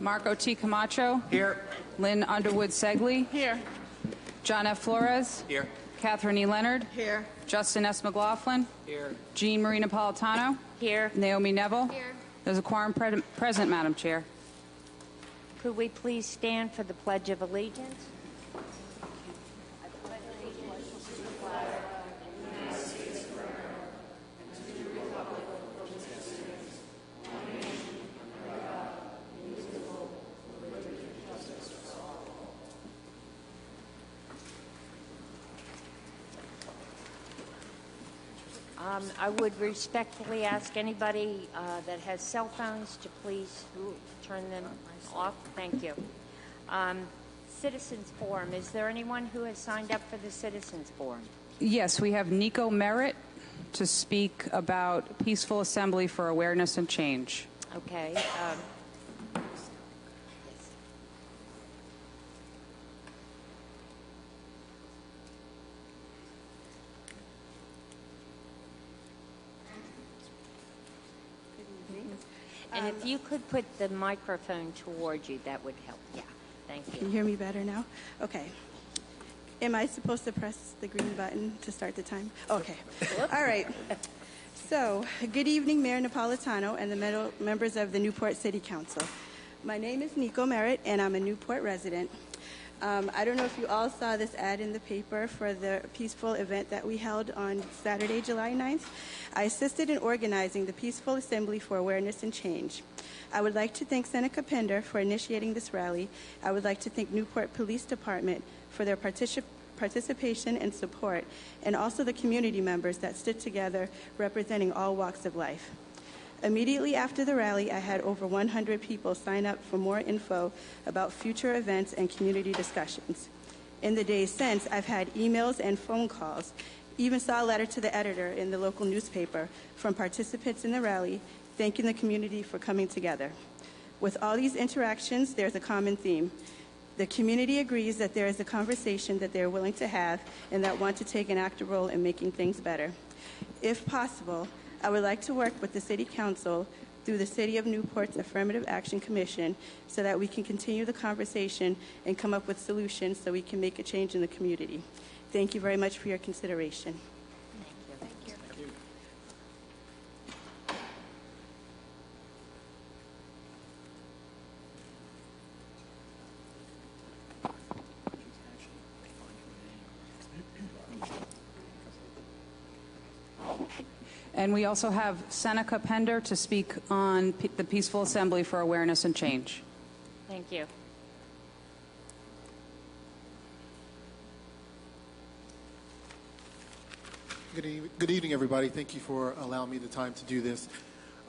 Marco T. Camacho. Here. Lynn Underwood Segley. Here. John F. Flores. Here. Catherine E. Leonard. Here. Justin S. McLaughlin. Here. Jean Marie Napolitano. Here. Naomi Neville. Here. There's a quorum present, Madam Chair. Could we please stand for the Pledge of Allegiance? I would respectfully ask anybody that has cell phones to please turn them off. Thank you. Citizens Forum. Is there anyone who has signed up for the Citizens Forum? Yes, we have Nico Merritt to speak about Peaceful Assembly for Awareness and Change. Okay. And if you could put the microphone toward you, that would help. Yeah, thank you. Can you hear me better now? Okay. Am I supposed to press the green button to start the time? Okay. All right. So, good evening, Mayor Napolitano and the members of the Newport City Council. My name is Nico Merritt, and I'm a Newport resident. I don't know if you all saw this ad in the paper for the peaceful event that we held on Saturday, July 9th. I assisted in organizing the Peaceful Assembly for Awareness and Change. I would like to thank Seneca Pender for initiating this rally. I would like to thank Newport Police Department for their participation and support, and also the community members that stood together representing all walks of life. Immediately after the rally, I had over 100 people sign up for more info about future events and community discussions. In the days since, I've had emails and phone calls, even saw a letter to the editor in the local newspaper from participants in the rally thanking the community for coming together. With all these interactions, there's a common theme. The community agrees that there is a conversation that they're willing to have and that want to take an active role in making things better. If possible, I would like to work with the City Council through the City of Newport's Affirmative Action Commission so that we can continue the conversation and come up with solutions so we can make a change in the community. Thank you very much for your consideration. Thank you. Thank you. And we also have Seneca Pender to speak on the Peaceful Assembly for Awareness and Change. Thank you. Good evening, everybody. Thank you for allowing me the time to do this.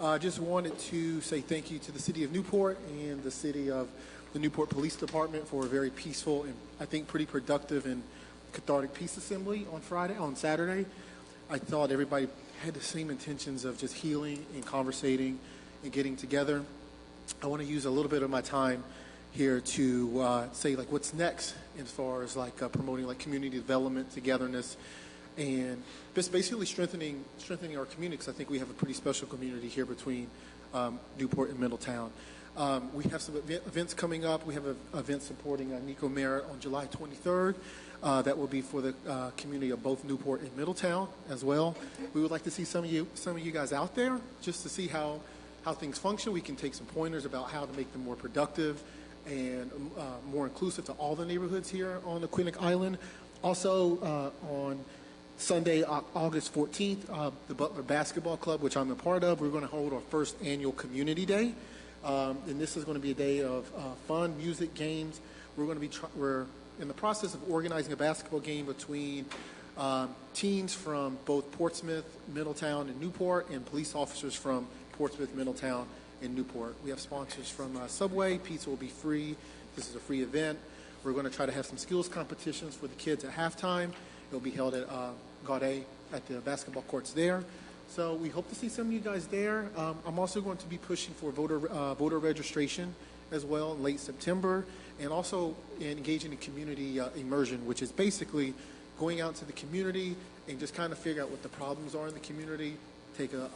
I just wanted to say thank you to the City of Newport and the City of the Newport Police Department for a very peaceful and I think pretty productive and cathartic peace assembly on Saturday. I thought everybody had the same intentions of just healing and conversating and getting together. I want to use a little bit of my time here to say like what's next as far as like promoting like community development, togetherness, and just basically strengthening our community, because I think we have a pretty special community here between Newport and Middletown. We have some events coming up. We have an event supporting Nico Merritt on July 23rd. That will be for the community of both Newport and Middletown as well. We would like to see some of you guys out there just to see how things function. We can take some pointers about how to make them more productive and more inclusive to all the neighborhoods here on Aquinic Island. Also on Sunday, August 14th, the Butler Basketball Club, which I'm a part of, we're going to hold our first annual Community Day. And this is going to be a day of fun, music, games. We're in the process of organizing a basketball game between teams from both Portsmouth, Middletown, and Newport, and police officers from Portsmouth, Middletown, and Newport. We have sponsors from Subway. Pizza will be free. This is a free event. We're going to try to have some skills competitions for the kids at halftime. It'll be held at Gaudet at the basketball courts there. So we hope to see some of you guys there. I'm also going to be pushing for voter registration as well in late September, and also engaging in community immersion, which is basically going out to the community and just kind of figure out what the problems are in the community, take a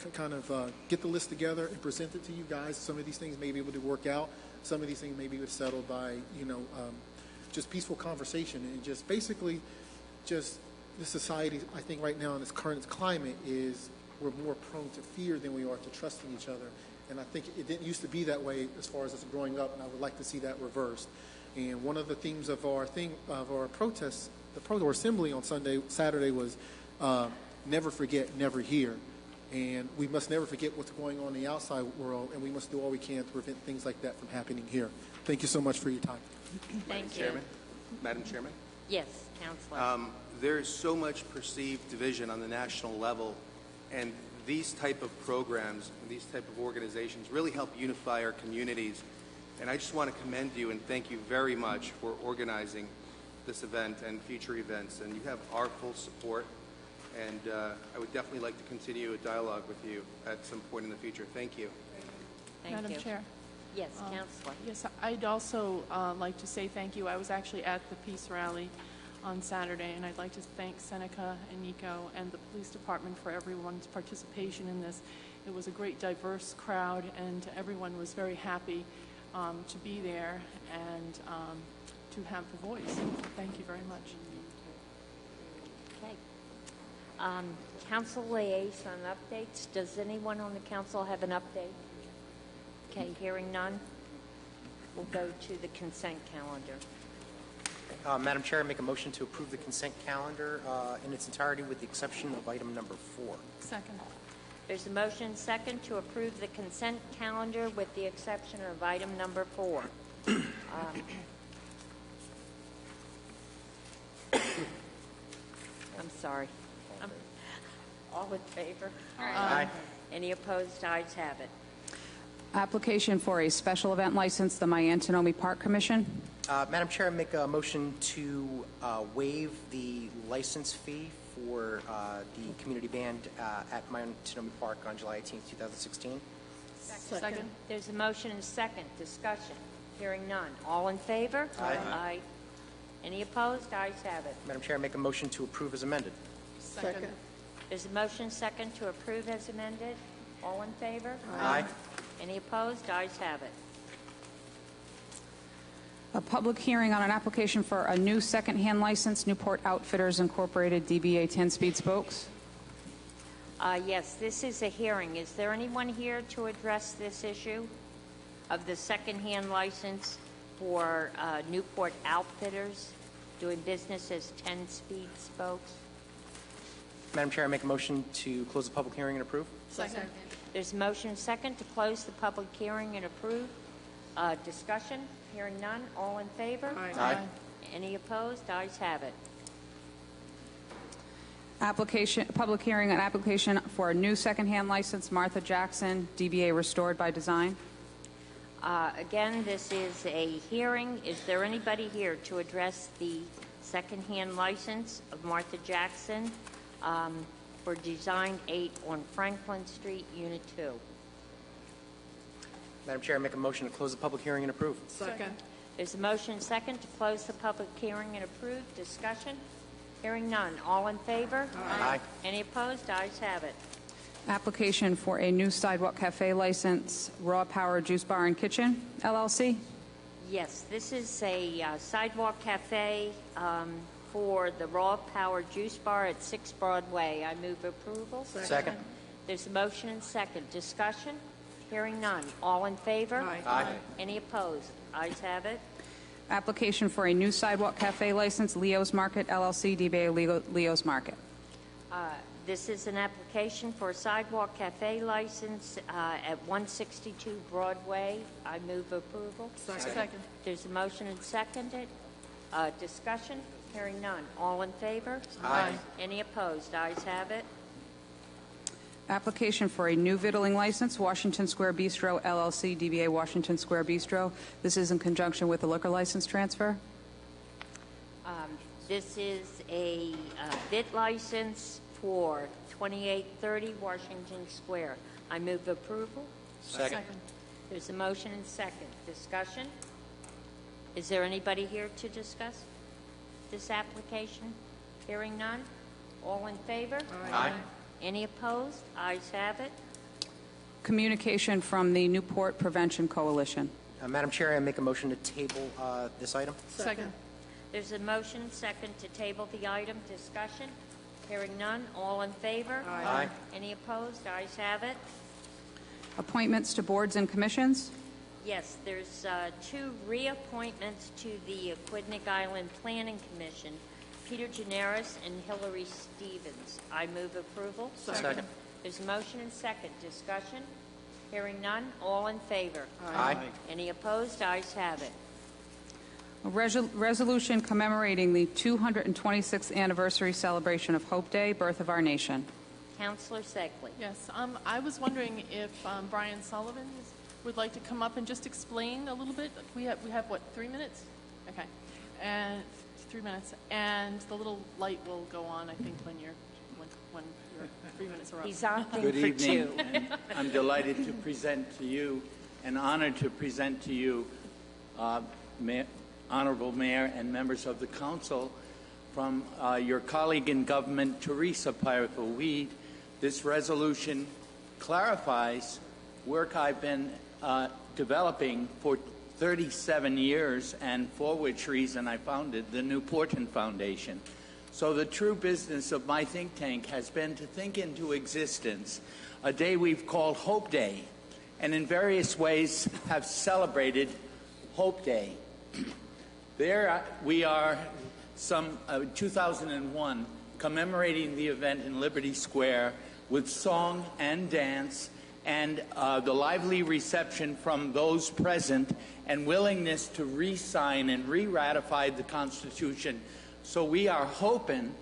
kind of get the list together and present it to you guys. Some of these things may be able to work out. Some of these things may be settled by, just peaceful conversation and just basically just the society, I think right now in this current climate is we're more prone to fear than we are to trusting each other. And I think it didn't used to be that way as far as us growing up, and I would like to see that reversed. And one of the themes of our protests, the Pro-Door Assembly on Saturday was never forget, never hear. And we must never forget what's going on in the outside world, and we must do all we can to prevent things like that from happening here. Thank you so much for your time. Thank you. Madam Chairman? Yes, Councilor. There's so much perceived division on the national level, and these type of programs, these type of organizations really help unify our communities. And I just want to commend you and thank you very much for organizing this event and future events. And you have our full support. And I would definitely like to continue a dialogue with you at some point in the future. Thank you. Thank Madam you. Chair. Yes, Councilor. Yes, I'd also like to say thank you. I was actually at the Peace Rally on Saturday, and I'd like to thank Seneca and Nico and the police department for everyone's participation in this. It was a great, diverse crowd, and everyone was very happy to be there and to have the voice. Thank you very much. Okay. Council liaison updates. Does anyone on the council have an update? Okay, hearing none, we'll go to the consent calendar. Madam Chair, I make a motion to approve the consent calendar in its entirety with the exception of item number 4. Second. There's a motion second to approve the consent calendar with the exception of item number 4. I'm sorry. All in favor? Aye. Any opposed? Ayes have it. Application for a special event license, the Miantinomi Park Commission. Madam Chair, I make a motion to waive the license fee for the community band at Miantinomi Park on July 18th, 2016. Second. There's a motion and second. Discussion. Hearing none. All in favor? Aye. Any opposed? Ayes have it. Madam Chair, I make a motion to approve as amended. Second. There's a motion second to approve as amended. All in favor? Aye. Any opposed? Ayes have it. A public hearing on an application for a new second-hand license, Newport Outfitters Incorporated, DBA 10-speed spokes. Yes, this is a hearing. Is there anyone here to address this issue of the second-hand license for Newport Outfitters doing business as 10-speed spokes? Madam Chair, I make a motion to close the public hearing and approve. Second. There's a motion second to close the public hearing and approve. Discussion? Hearing none. All in favor? Aye. Any opposed? Ayes have it. Public hearing on application for a new second-hand license, Martha Jackson, DBA Restored by Design. Again, this is a hearing. Is there anybody here to address the second-hand license of Martha Jackson for Design 8 on Franklin Street, Unit 2? Madam Chair, I make a motion to close the public hearing and approve. Second. There's a motion second to close the public hearing and approve. Discussion? Hearing none. All in favor? Aye. Any opposed? Ayes have it. Application for a new sidewalk cafe license, Raw Power Juice Bar and Kitchen, LLC. Yes, this is a sidewalk cafe for the Raw Power Juice Bar at 6 Broadway. I move approval. Second. There's a motion and second. Discussion? Hearing none. All in favor? Aye. Any opposed? Ayes have it. Application for a new sidewalk cafe license, Leo's Market, LLC, DBA Leo's Market. This is an application for a sidewalk cafe license at 162 Broadway. I move approval. Second. There's a motion and seconded. Discussion? Hearing none. All in favor? Aye. Any opposed? Ayes have it. Application for a new vittling license, Washington Square Bistro, LLC, DBA Washington Square Bistro. This is in conjunction with the liquor license transfer. This is a bit license for 2830 Washington Square. I move approval. Second. There's a motion and second. Discussion? Is there anybody here to discuss this application? Hearing none. All in favor? Aye. Any opposed? Ayes have it. Communication from the Newport Prevention Coalition. Madam Chair, I make a motion to table this item. Second. There's a motion, second, to table the item. Discussion? Hearing none. All in favor? Aye. Any opposed? Ayes have it. Appointments to boards and commissions. Yes, there's two reappointments to the Aquidneck Island Planning Commission, Peter Generis and Hillary Stevens. I move approval. Second. There's a motion and second. Discussion? Hearing none. All in favor? Aye. Any opposed? Ayes have it. A resolution commemorating the 226th anniversary celebration of Hope Day, birth of our nation. Councilor Segley. Yes, I was wondering if Brian Sullivan would like to come up and just explain a little bit. We have what, 3 minutes? Okay, and 3 minutes, and the little light will go on, I think, when your 3 minutes are up. He's opting Good for evening. two. And I'm delighted to present to you, and honored to present to you, Honorable Mayor and members of the Council, from your colleague in government, Teresa Pirco-Weed. This resolution clarifies work I've been developing for 37 years, and for which reason I founded the Newportan Foundation. So the true business of my think tank has been to think into existence a day we've called Hope Day, and in various ways have celebrated Hope Day. There we are, 2001, commemorating the event in Liberty Square with song and dance, and the lively reception from those present and willingness to re-sign and re-ratify the Constitution. So we are hoping,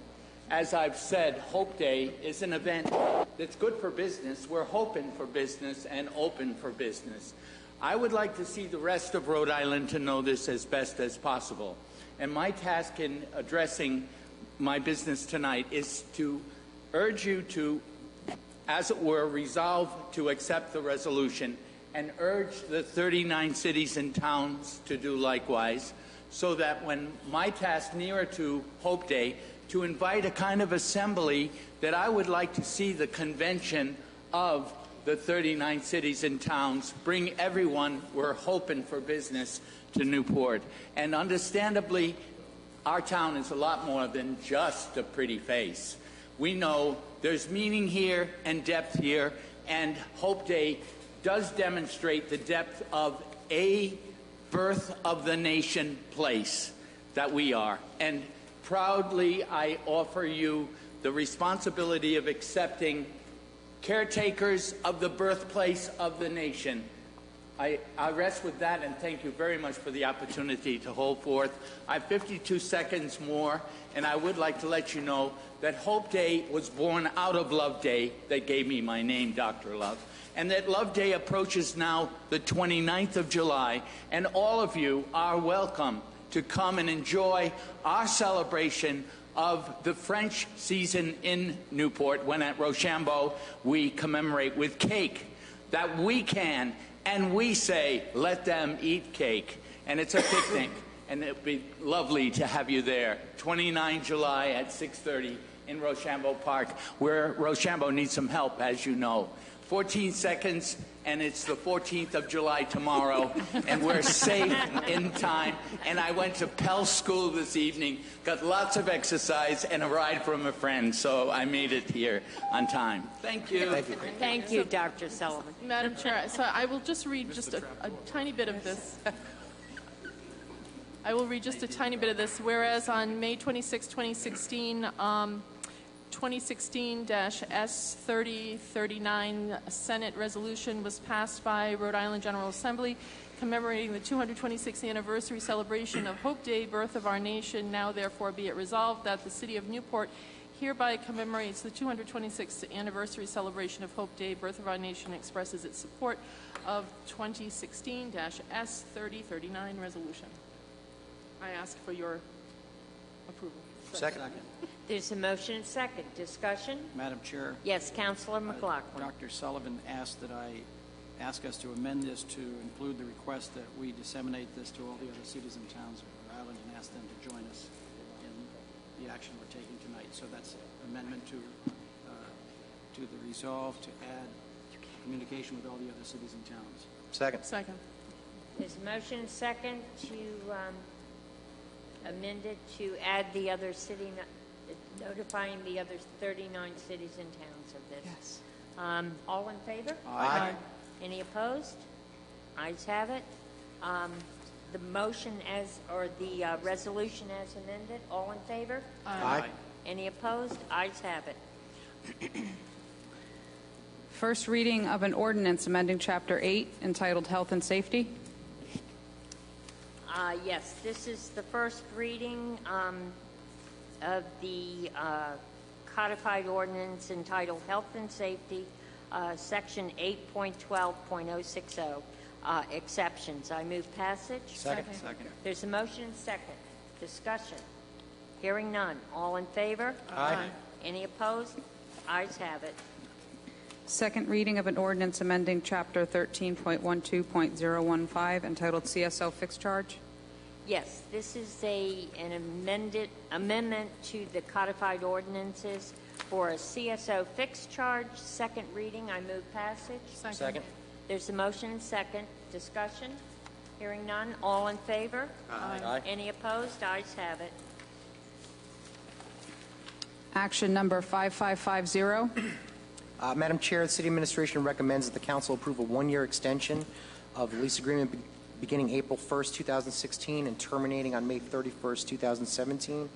as I've said, Hope Day is an event that's good for business. We're hoping for business and open for business. I would like to see the rest of Rhode Island to know this as best as possible. And my task in addressing my business tonight is to urge you to, as it were, resolve to accept the resolution and urge the 39 cities and towns to do likewise, so that when my task nearer to Hope Day, to invite a kind of assembly that I would like to see the convention of the 39 cities and towns, bring everyone, we're hoping for business, to Newport. And understandably, our town is a lot more than just a pretty face. We know there's meaning here and depth here, and Hope Day does demonstrate the depth of a birth of the nation place that we are. And proudly, I offer you the responsibility of accepting caretakers of the birthplace of the nation. I rest with that, and thank you very much for the opportunity to hold forth. I have 52 seconds more, and I would like to let you know that Hope Day was born out of Love Day that gave me my name, Dr. Love, and that Love Day approaches now the 29th of July, and all of you are welcome to come and enjoy our celebration of the French season in Newport, when at Rochambeau we commemorate with cake, that we can, and we say, let them eat cake. And it's a picnic, and it would be lovely to have you there. 29 July at 6:30 in Rochambeau Park, where Rochambeau needs some help, as you know. 14 seconds, and it's the 14th of July tomorrow, and we're safe in time. And I went to Pell School this evening, got lots of exercise and a ride from a friend, so I made it here on time. Thank you. Thank you, Dr. Sullivan. Madam Chair, so I will just read just a tiny bit of this. I will read just a tiny bit of this. Whereas on May 26, 2016, 2016-S3039 Senate resolution was passed by Rhode Island General Assembly commemorating the 226th anniversary celebration of Hope Day, birth of our nation. Now therefore be it resolved that the city of Newport hereby commemorates the 226th anniversary celebration of Hope Day, birth of our nation, expresses its support of 2016-S3039 resolution. I ask for your approval. Second. There's a motion and second. Discussion? Madam Chair, Yes, Councilor McLaughlin. Dr. Sullivan asked that I ask us to amend this to include the request that we disseminate this to all the other cities and towns of Rhode Island and ask them to join us in the action we're taking tonight. So that's amendment to the resolve to add communication with all the other cities and towns. Second. Second. There's a motion and second to amend it to add the other city, notifying the other 39 cities and towns of this. Yes. All in favor? Aye. Any opposed? Ayes have it. The motion or the resolution as amended, all in favor? Aye. Any opposed? Ayes have it. First reading of an ordinance amending Chapter 8 entitled Health and Safety. Yes, this is the first reading of the codified ordinance entitled Health and Safety, Section 8.12.060, exceptions. I move passage. Second. There's a motion and second. Discussion. Hearing none. All in favor? Aye. Any opposed? Ayes have it. Second reading of an ordinance amending Chapter 13.12.015 entitled CSO Fixed Charge. Yes, this is an amendment to the codified ordinances for a CSO fixed charge. Second reading. I move passage. Second. There's a motion and second. Discussion. Hearing none. All in favor? Aye. Any opposed? Ayes have it. Action number 5550. Madam Chair, the City Administration recommends that the Council approve a one-year extension of the lease agreement beginning April 1st, 2016 and terminating on May 31st, 2017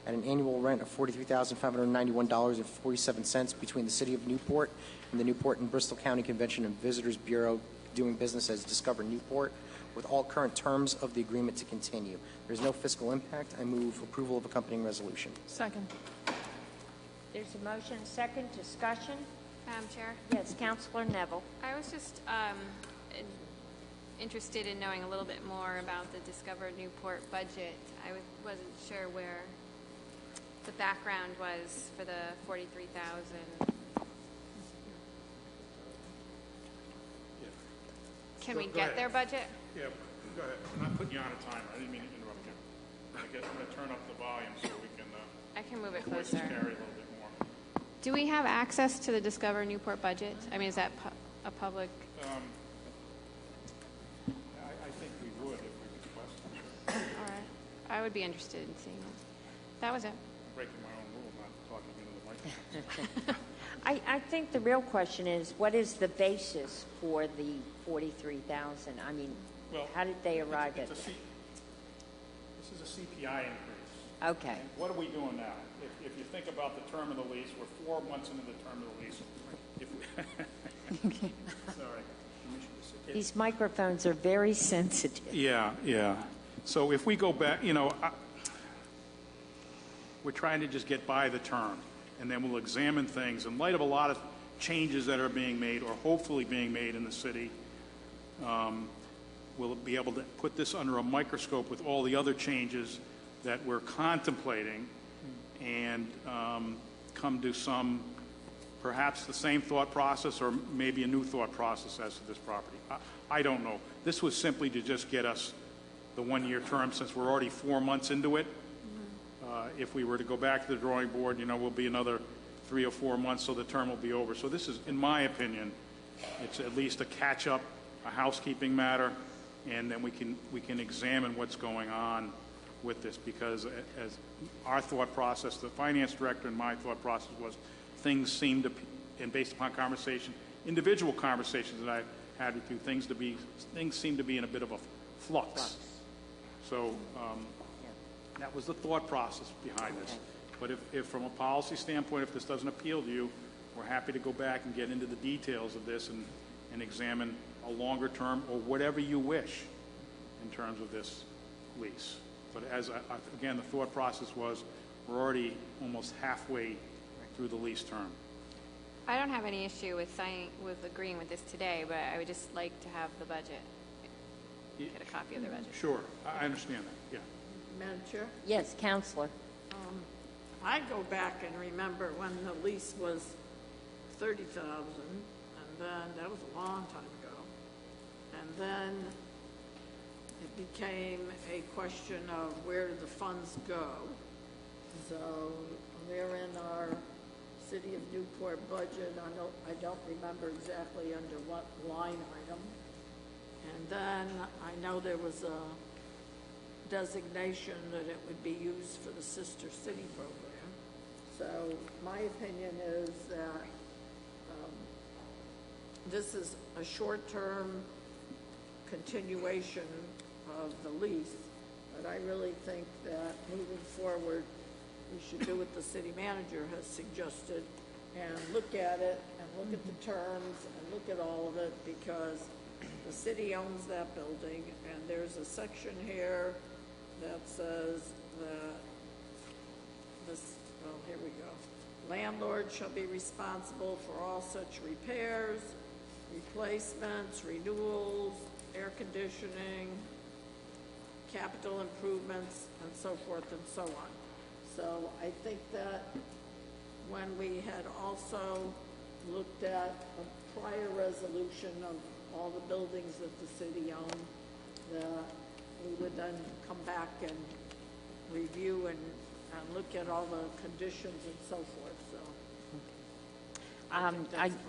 at an annual rent of $43,591.47 between the City of Newport and the Newport and Bristol County Convention and Visitors Bureau doing business as Discover Newport, with all current terms of the agreement to continue. There is no fiscal impact. I move approval of accompanying resolution. Second. There's a motion and second. Discussion. Madam Chair, Yes, Councilor Neville. I was just interested in knowing a little bit more about the Discover Newport budget. I wasn't sure where the background was for the $43,000. Can we get their budget? Yeah, go ahead. I'm not putting you on a timer. I didn't mean to interrupt you. I'm going to turn up the volume so we can I can move it voices closer. carry a little bit more. Do we have access to the Discover Newport budget? I mean, is that a public? I think we would if we requested it. Sure. All right. I would be interested in seeing it. That was it. I'm breaking my own rule, not talking into the microphone. I think the real question is, what is the basis for the $43,000? I mean, Well, how did they arrive at This that? is a CPI increase. Okay. And what are we doing now? If you think about the term of the lease, we're 4 months into the term of the lease. Sorry. These microphones are very sensitive. Yeah. So if we go back, we're trying to just get by the term, and then we'll examine things. In light of a lot of changes that are being made or hopefully being made in the city, we'll be able to put this under a microscope with all the other changes that we're contemplating and come to some, perhaps the same thought process or maybe a new thought process as to this property. I don't know. This was simply to just get us the one-year term since we're already 4 months into it. If we were to go back to the drawing board, we'll be another 3 or 4 months, so the term will be over. So this is, in my opinion, it's at least a catch-up, a housekeeping matter, and then we can examine what's going on with this, because as our thought process, the finance director and my thought process was, things seem to, and based upon conversation, individual conversations that I've had with you, things seem to be in a bit of a flux. So that was the thought process behind this. But if from a policy standpoint, if this doesn't appeal to you, we're happy to go back and get into the details of this and examine a longer term or whatever you wish in terms of this lease. But again, the thought process was we're already almost halfway through the lease term. I don't have any issue with agreeing with this today, but I would just like to have the budget. Get a copy of the budget. Sure, I understand that, yeah. Madam Chair, Yes, Counselor. I go back and remember when the lease was $30,000, and then that was a long time ago. And then it became a question of where do the funds go. So they're in our City of Newport budget. I don't remember exactly under what line item. And then I know there was a designation that it would be used for the Sister City program. So my opinion is that this is a short-term continuation of the lease, but I really think that moving forward, we should do what the city manager has suggested and look at it and look at the terms and look at all of it, because the city owns that building, and there's a section here that says that this, well, here we go. Landlord shall be responsible for all such repairs, replacements, renewals, air conditioning, capital improvements, and so forth and so on. So I think that when we had also looked at a prior resolution of all the buildings that the city owned, that we would then come back and review and look at all the conditions and so forth. So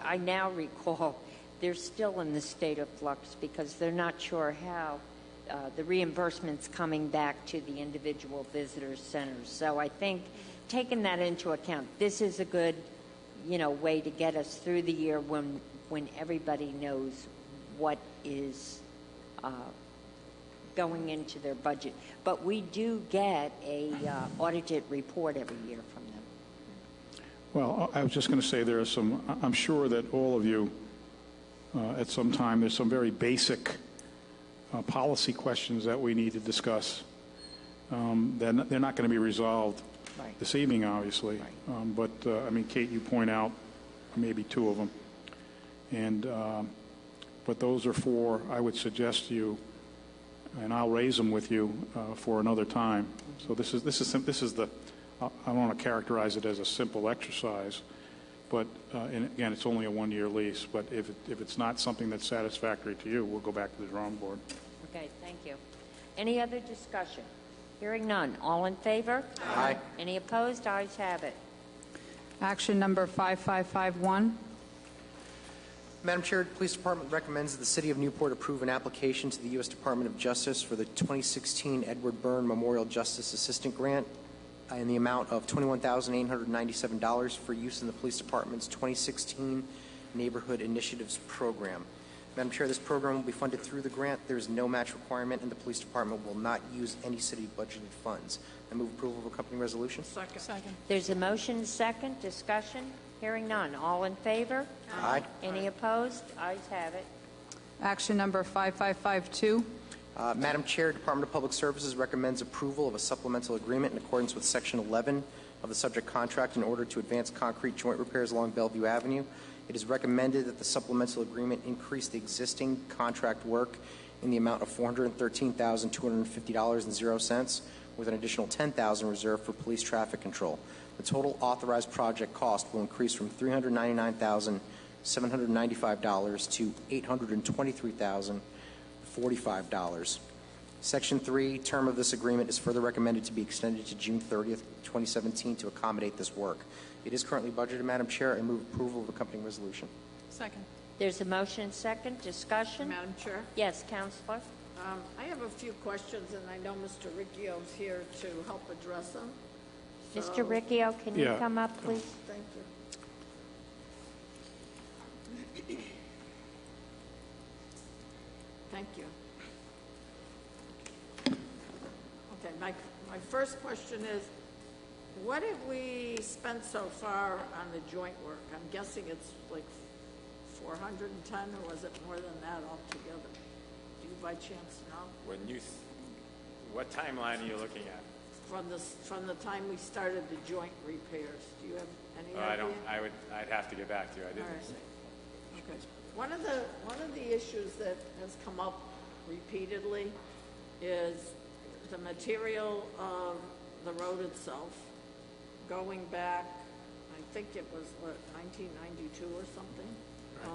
I now recall they're still in the state of flux because they're not sure how the reimbursement's coming back to the individual visitor centers. So I think taking that into account, this is a good, way to get us through the year when everybody knows what is going into their budget. But we do get a audited report every year from them. Well, I was just going to say there are some, I'm sure that all of you at some time, there's some very basic policy questions that we need to discuss. They're not going to be resolved this evening, obviously. But, Kate, you point out maybe two of them. And, but those are four, I would suggest to you, and I'll raise them with you for another time. So this is the, I don't want to characterize it as a simple exercise, but and again, it's only a one-year lease. But if it's not something that's satisfactory to you, we'll go back to the drawing board. Okay, thank you. Any other discussion? Hearing none. All in favor? Aye. Any opposed? Ayes have it. Action number 5551. Madam Chair, the Police Department recommends that the City of Newport approve an application to the U.S. Department of Justice for the 2016 Edward Byrne Memorial Justice Assistant Grant in the amount of $21,897 for use in the Police Department's 2016 Neighborhood Initiatives Program. Madam Chair, this program will be funded through the grant. There is no match requirement, and the Police Department will not use any city budgeted funds. I move approval of accompanying resolution. Second. There's a motion, second. Discussion? Hearing none. All in favor? Aye. Any opposed? Ayes have it. Action number 5552. Madam Chair, Department of Public Services recommends approval of a supplemental agreement in accordance with Section 11 of the subject contract in order to advance concrete joint repairs along Bellevue Avenue. It is recommended that the supplemental agreement increase the existing contract work in the amount of $413,250.00 with an additional $10,000 reserved for police traffic control. The total authorized project cost will increase from $399,795 to $823,045. Section 3, term of this agreement is further recommended to be extended to June 30th, 2017 to accommodate this work. It is currently budgeted, Madam Chair. I move approval of accompanying resolution. Second. There's a motion, second. Discussion? Madam Chair? Yes, Counselor. I have a few questions, and I know Mr. Riccio's here to help address them. Mr. Riccio, can you come up, please? Thank you. Thank you. Okay, my first question is, what have we spent so far on the joint work? I'm guessing it's like 410, or was it more than that altogether? Do you by chance know? What timeline are you looking at? From the time we started the joint repairs. Do you have any idea? I'd have to get back to you. I didn't. All right. Okay. One of the issues that has come up repeatedly is the material of the road itself, going back, I think it was, 1992 or something. Right.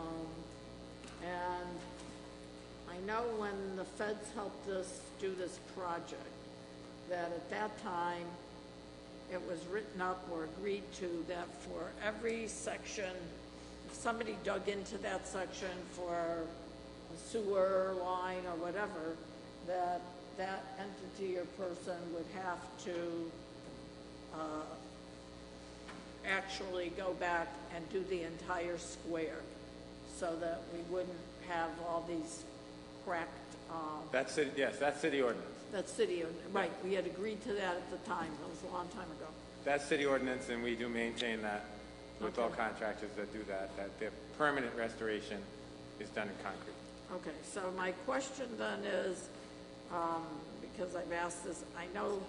And I know when the feds helped us do this project, that at that time, it was written up or agreed to that for every section, if somebody dug into that section for a sewer line or whatever, that that entity or person would have to actually go back and do the entire square so that we wouldn't have all these cracked. That's city, yes, that's city ordinance. That's city, right. We had agreed to that at the time. That was a long time ago. That's city ordinance, and we do maintain that with all Okay. contractors that do that the permanent restoration is done in concrete. Okay, so my question then is, because I've asked this, I know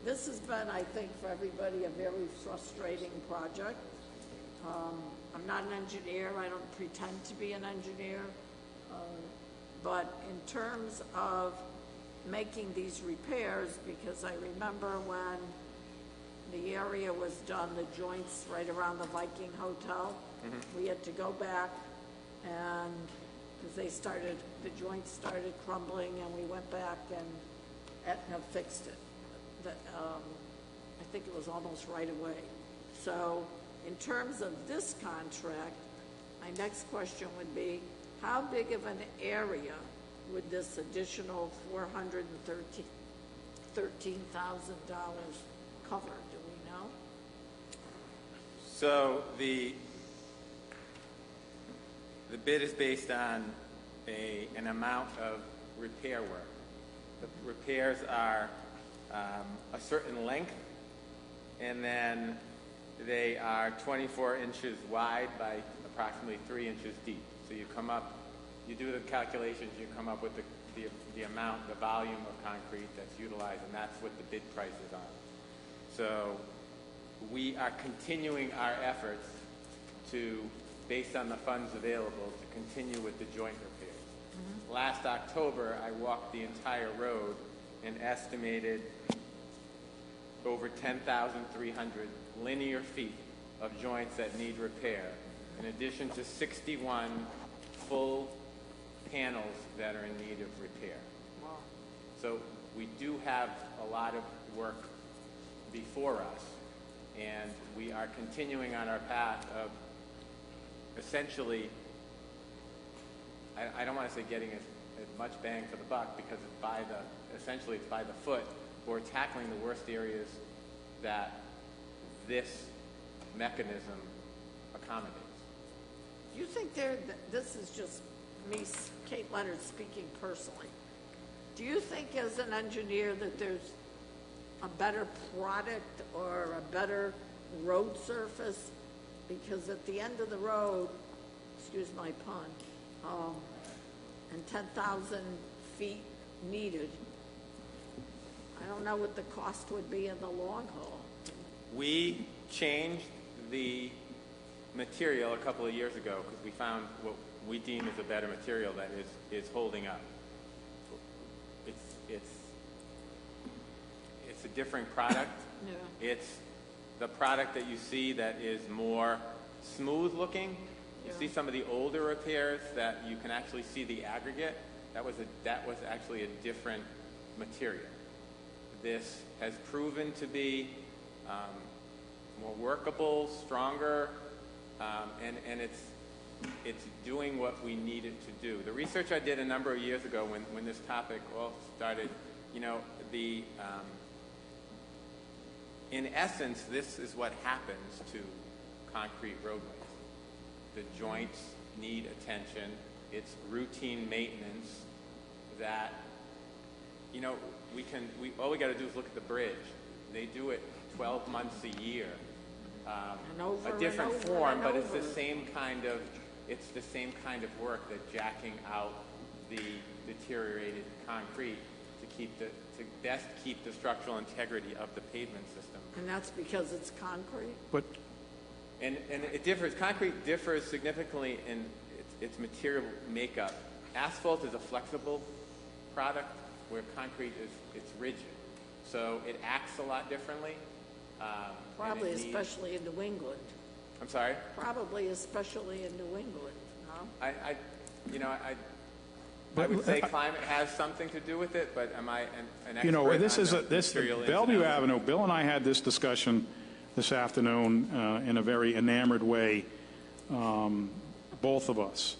this has been, I think, for everybody, a very frustrating project. I'm not an engineer. I don't pretend to be an engineer. But in terms of making these repairs, because I remember when the area was done, the joints right around the Viking Hotel, we had to go back and, because the joints started crumbling, and we went back and Aetna fixed it. I think it was almost right away. So in terms of this contract, my next question would be, how big of an area would this additional $413,000 cover? Do we know? So the bid is based on an amount of repair work. The repairs are a certain length, and then they are 24 inches wide by approximately 3 inches deep. So you come up, you do the calculations, you come up with the amount, the volume of concrete that's utilized, and that's what the bid price is on. So we are continuing our efforts to, based on the funds available, to continue with the joint repairs. Last October, I walked the entire road and estimated over 10,300 linear feet of joints that need repair, in addition to 61 full panels that are in need of repair. Wow. So we do have a lot of work before us, and we are continuing on our path of essentially, I don't want to say getting as much bang for the buck, because essentially it's by the foot, or tackling the worst areas that this mechanism accommodates. Do you think this is just me, Kate Leonard, speaking personally. Do you think as an engineer that there's a better product or a better road surface? Because at the end of the road, excuse my pun, and 10,000 feet needed, I don't know what the cost would be in the long haul. We changed the material a couple of years ago because we found what we deem is a better material that is holding up. It's a different product. Yeah. It's the product that you see that is more smooth looking. You see some of the older repairs that you can actually see the aggregate. That was actually a different material. This has proven to be more workable, stronger, and it's doing what we need it to do. The research I did a number of years ago when this topic all started, in essence, this is what happens to concrete roadways. The joints need attention. It's routine maintenance that, all we got to do is look at the bridge. They do it 12 months a year. A different form, but it's the same kind of work that jacking out the deteriorated concrete to best keep the structural integrity of the pavement system. And that's because it's concrete? But And it differs. Concrete differs significantly in its material makeup. Asphalt is a flexible product, where concrete it's rigid. So it acts a lot differently. Probably especially in New England. I'm sorry? Probably especially in New England, no? I would say climate has something to do with it, but am I an expert? You know, this on is the this material ins and Bellevue outs? Avenue. Bill and I had this discussion this afternoon in a very enamored way, both of us.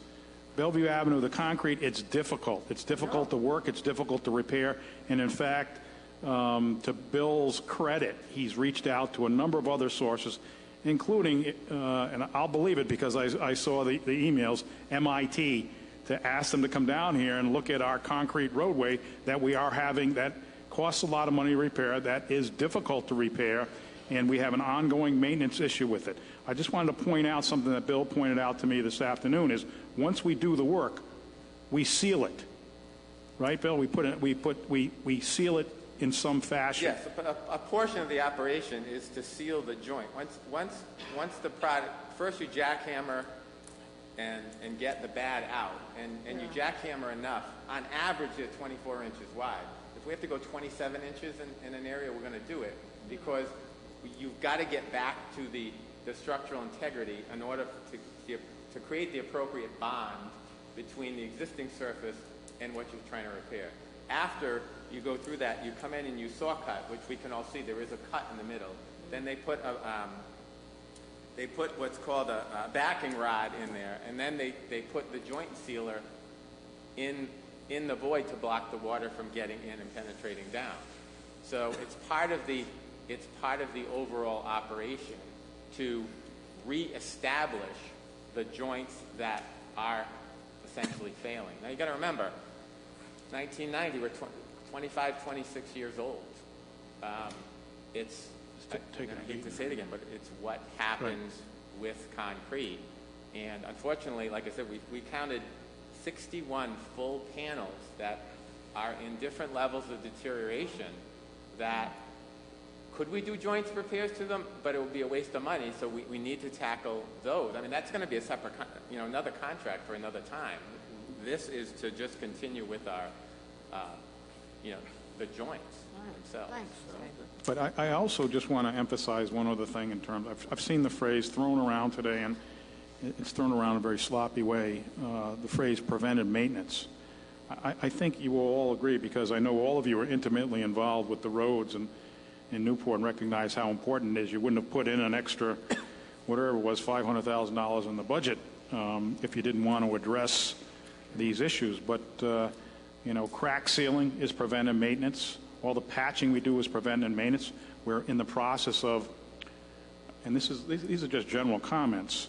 Bellevue Avenue, the concrete, it's difficult. It's difficult to work. It's difficult to repair. And in fact, to Bill's credit, he's reached out to a number of other sources, including, and I'll believe it because I saw the emails, MIT, to ask them to come down here and look at our concrete roadway that we are having that costs a lot of money to repair, that is difficult to repair, and we have an ongoing maintenance issue with it. I just wanted to point out something that Bill pointed out to me this afternoon is once we do the work, we seal it. Right, Bill? We seal it in some fashion. Yes, but a portion of the operation is to seal the joint. Once the product, first you jackhammer and get the bad out, and you jackhammer enough. On average, they're 24 inches wide. If we have to go 27 inches in an area, we're going to do it because you've got to get back to the structural integrity in order to create the appropriate bond between the existing surface and what you're trying to repair. After you go through that, you come in and you saw cut, which we can all see there is a cut in the middle. Then they put what's called a backing rod in there, and then they put the joint sealer in the void to block the water from getting in and penetrating down. So it's part of the overall operation to reestablish the joints that are essentially failing. Now you got to remember, 1990, we're 25, 26 years old. I hate to say it again, but it's what happens with concrete. And unfortunately, like I said, we counted 61 full panels that are in different levels of deterioration that could we do joint repairs to them, but it would be a waste of money, so we need to tackle those. I mean, that's going to be a separate, another contract for another time. This is to just continue with our, the joints themselves. Thanks. But I also just want to emphasize one other thing in terms, I've seen the phrase thrown around today, and it's thrown around in a very sloppy way, the phrase preventive maintenance. I think you will all agree, because I know all of you are intimately involved with the roads in Newport and recognize how important it is. You wouldn't have put in an extra, whatever it was, $500,000 in the budget if you didn't want to address these issues. But, crack sealing is preventive maintenance. All the patching we do is preventive maintenance. We're in the process of, and these are just general comments,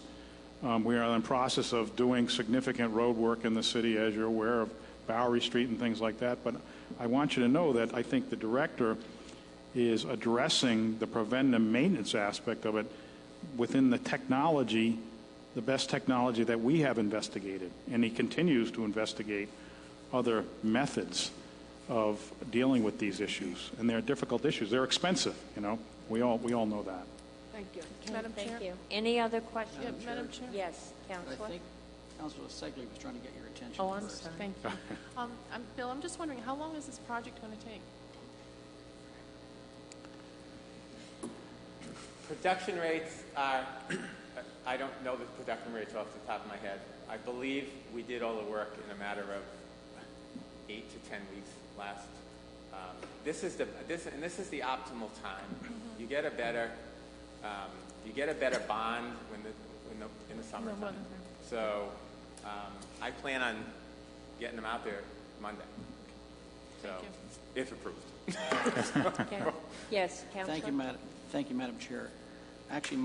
we are in the process of doing significant road work in the city, as you're aware, of Bowery Street and things like that. But I want you to know that I think the director is addressing the preventive maintenance aspect of it within the technology, the best technology that we have investigated. And he continues to investigate other methods of dealing with these issues. And they're difficult issues. They're expensive, We all know that. Thank you. Okay, Madam thank Chair? you. Any other questions? Yeah, Madam Chair? Yes, Councilor. I think Councilor Segley was trying to get your attention Oh, I'm first. sorry. Thank you. Bill, I'm just wondering, how long is this project going to take? Production rates are, I don't know the production rates off the top of my head. I believe we did all the work in a matter of 8 to 10 weeks last. This is the optimal time. You get a better bond in the summertime. So I plan on getting them out there Monday. So if approved. Okay. Yes, Councilor. Thank you, Madam Chair. Actually,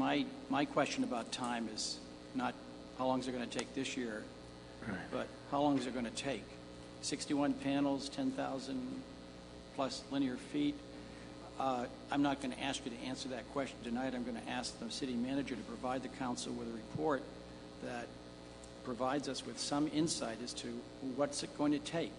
my question about time is not how long is it going to take this year, but how long is it going to take? 61 panels, 10,000 plus linear feet. I'm not going to ask you to answer that question tonight. I'm going to ask the city manager to provide the council with a report that provides us with some insight as to what's it going to take.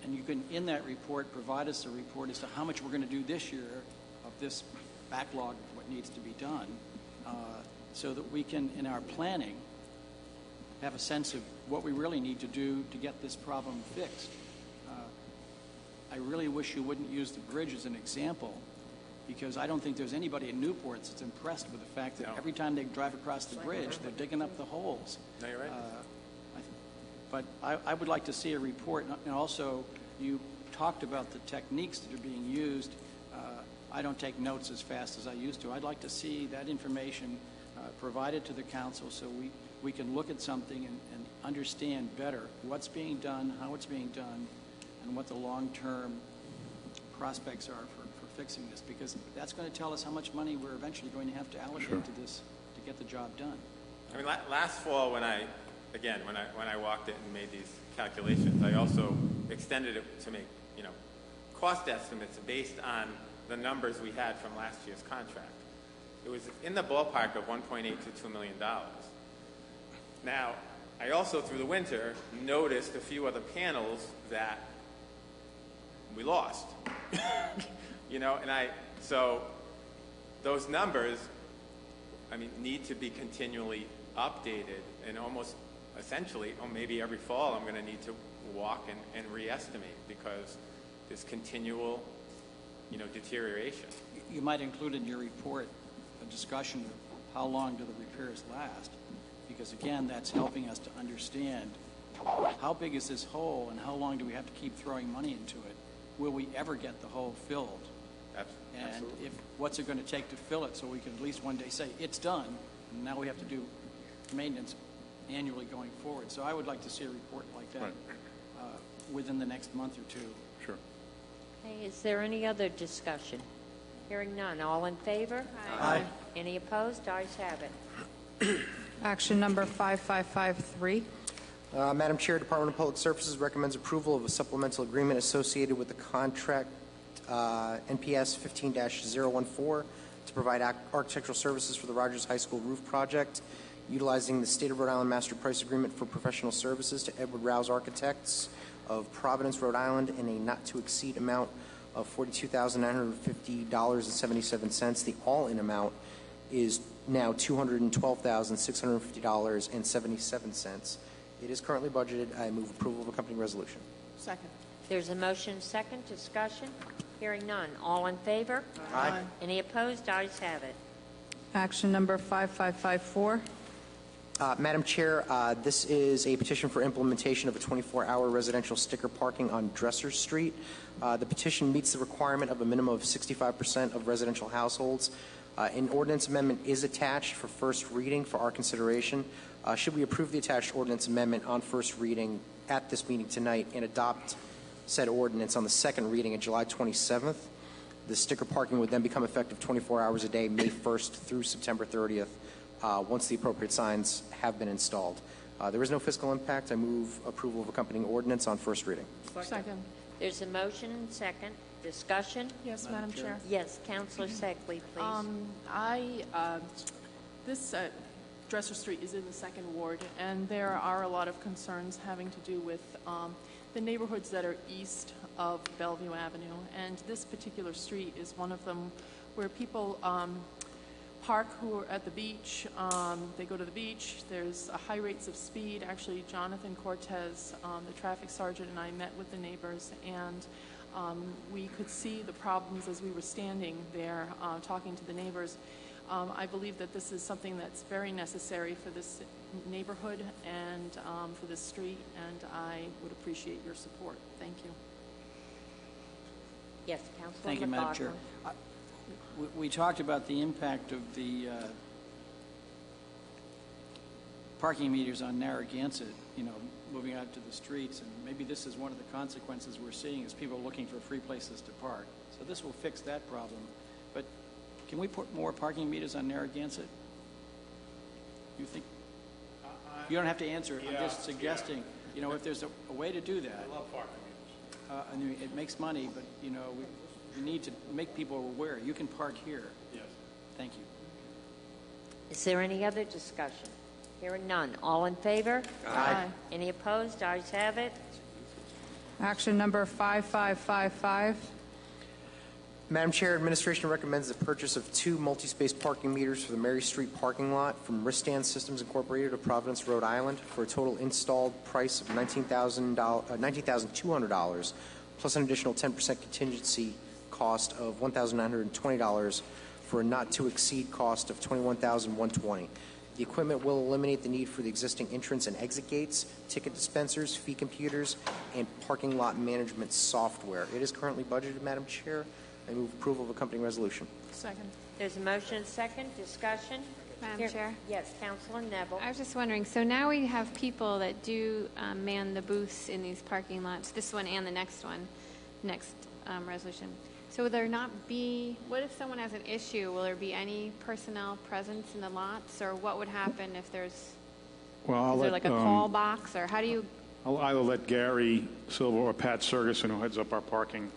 You can, in that report, provide us a report as to how much we're going to do this year of this backlog of what needs to be done, so that we can, in our planning, have a sense of what we really need to do to get this problem fixed. I really wish you wouldn't use the bridge as an example, because I don't think there's anybody in Newport that's impressed with the fact that every time they drive across the bridge, they're digging up the holes. No, you're right. But I would like to see a report, and also you talked about the techniques that are being used. I don't take notes as fast as I used to. I'd like to see that information provided to the council so we can look at something and understand better what's being done, how it's being done, and what the long-term prospects are for fixing this, because that's going to tell us how much money we're eventually going to have to allocate to this to get the job done. I mean, last fall when I walked it and made these calculations, I also extended it to make, cost estimates based on the numbers we had from last year's contract. It was in the ballpark of $1.8 to $2 million. Now, I also, through the winter, noticed a few other panels that we lost. So those numbers, need to be continually updated, and almost essentially, maybe every fall I'm going to need to walk and re-estimate because there's continual, deterioration. You might include in your report a discussion of how long do the repairs last, because again, that's helping us to understand how big is this hole and how long do we have to keep throwing money into it. Will we ever get the hole filled? And Absolutely. What's it going to take to fill it so we can at least one day say it's done, and now we have to do maintenance annually going forward. So I would like to see a report like that within the next month or two. Sure. Okay, is there any other discussion? Hearing none. All in favor? Aye. Any opposed? Ayes have it. Action number 5553. Madam Chair, Department of Public Services recommends approval of a supplemental agreement associated with the contract NPS 15-014 to provide architectural services for the Rogers High School roof project, utilizing the State of Rhode Island Master Price Agreement for professional services to Edward Rouse Architects of Providence, Rhode Island, in a not-to-exceed amount of $42,950.77. The all-in amount is now $212,650.77. It is currently budgeted. I move approval of accompanying resolution. Second. There's a motion second. Discussion? Hearing none. All in favor? Aye. Any opposed? Ayes have it. Action number 5554. Madam Chair, this is a petition for implementation of a 24-hour residential sticker parking on Dresser Street. The petition meets the requirement of a minimum of 65% of residential households. An ordinance amendment is attached for first reading for our consideration. Should we approve the attached ordinance amendment on first reading at this meeting tonight and adopt said ordinance on the second reading on July 27th, the sticker parking would then become effective 24 hours a day, May 1st through September 30th, once the appropriate signs have been installed. There is no fiscal impact. I move approval of accompanying ordinance on first reading. Second. There's a motion and second. Discussion? Yes, Madam Chair. Yes, Councilor Segley, please. This Dresser Street is in the second ward, and there are a lot of concerns having to do with the neighborhoods that are east of Bellevue Avenue. And this particular street is one of them where people park who are at the beach. They go to the beach. There's high rates of speed. Actually, Jonathan Cortez, the traffic sergeant, and I met with the neighbors, and we could see the problems as we were standing there talking to the neighbors. I believe that this is something that's very necessary for this neighborhood and for this street, and I would appreciate your support. Thank you. Yes, Councilor Thank you, Madam Chair. We talked about the impact of the parking meters on Narragansett, moving out to the streets, and maybe this is one of the consequences we're seeing is people looking for free places to park. So this will fix that problem. But can we put more parking meters on Narragansett? You think? You don't have to answer. I'm just suggesting, if there's a way to do that. I love parking meters. It makes money, but, we need to make people aware. You can park here. Yes. Thank you. Is there any other discussion? Hearing none. All in favor? Aye. Any opposed? Ayes have it. Action number 5555. Madam Chair, administration recommends the purchase of 2 multi-space parking meters for the Mary Street parking lot from Ristan Systems Incorporated of Providence, Rhode Island, for a total installed price of $19,200, plus an additional 10% contingency cost of $1,920 for a not-to-exceed cost of $21,120. The equipment will eliminate the need for the existing entrance and exit gates, ticket dispensers, fee computers, and parking lot management software. It is currently budgeted, Madam Chair. I move approval of accompanying resolution. Second. There's a motion and second. Discussion? Madam Chair? Yes, Councilor Neville. I was just wondering, so now we have people that do man the booths in these parking lots, this one and the next one, next resolution. So will there not be, what if someone has an issue? Will there be any personnel presence in the lots? Or what would happen if there's, Well, is there like a call box? Or how do you, I'll either let Gary Silva or Pat Sergeson, who heads up our parking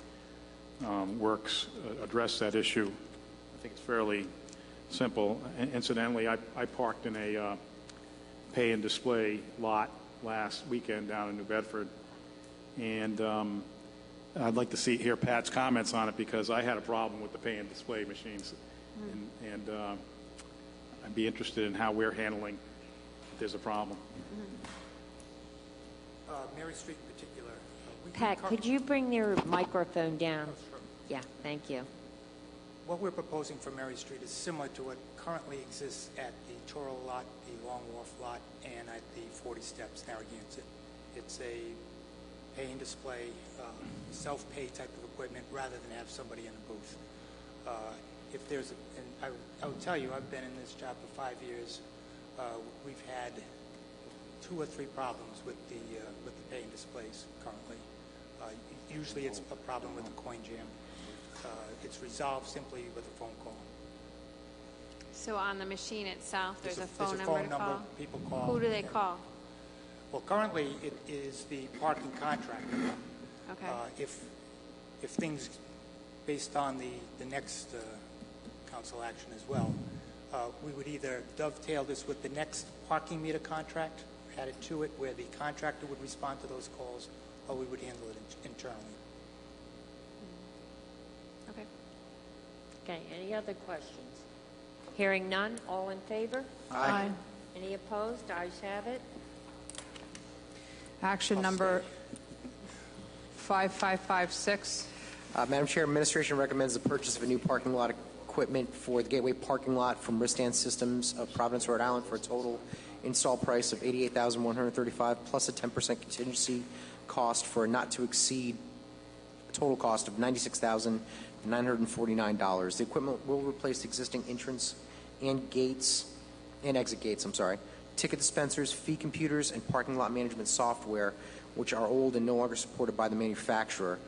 works, address that issue. I think it's fairly simple. Incidentally, I parked in a pay and display lot last weekend down in New Bedford, and I'd like to hear Pat's comments on it because I had a problem with the pay and display machines, and I'd be interested in how we're handling if there's a problem. Mary Street in particular. Pat, could you bring your microphone down? Oh, sure. Yeah, thank you. What we're proposing for Mary Street is similar to what currently exists at the Toro lot, the Long Wharf lot, and at the 40 Steps Narragansett. It's a pay and display, self-pay type of equipment rather than have somebody in a booth. If there's, and I will tell you, I've been in this job for 5 years. We've had 2 or 3 problems with the pay and displays currently. Usually it's a problem with the coin jam. It's resolved simply with a phone call. so on the machine itself, there's a phone There's a number phone to number call? people call. Who do they call? Well, currently it is the parking contractor. Okay. If things, based on the next council action as well, we would either dovetail this with the next parking meter contract, add it to it, where the contractor would respond to those calls, or we would handle it internally. Okay. Okay, any other questions? Hearing none, all in favor? Aye. Any opposed? Ayes have it. Action number 5556. Madam Chair, Administration recommends the purchase of a new parking lot equipment for the Gateway parking lot from Ristan Systems of Providence, Rhode Island, for a total install price of $88,135 plus a 10% contingency cost for a not to exceed total cost of $96,949. The equipment will replace existing entrance and exit gates, ticket dispensers, fee computers, and parking lot management software, which are old and no longer supported by the manufacturer,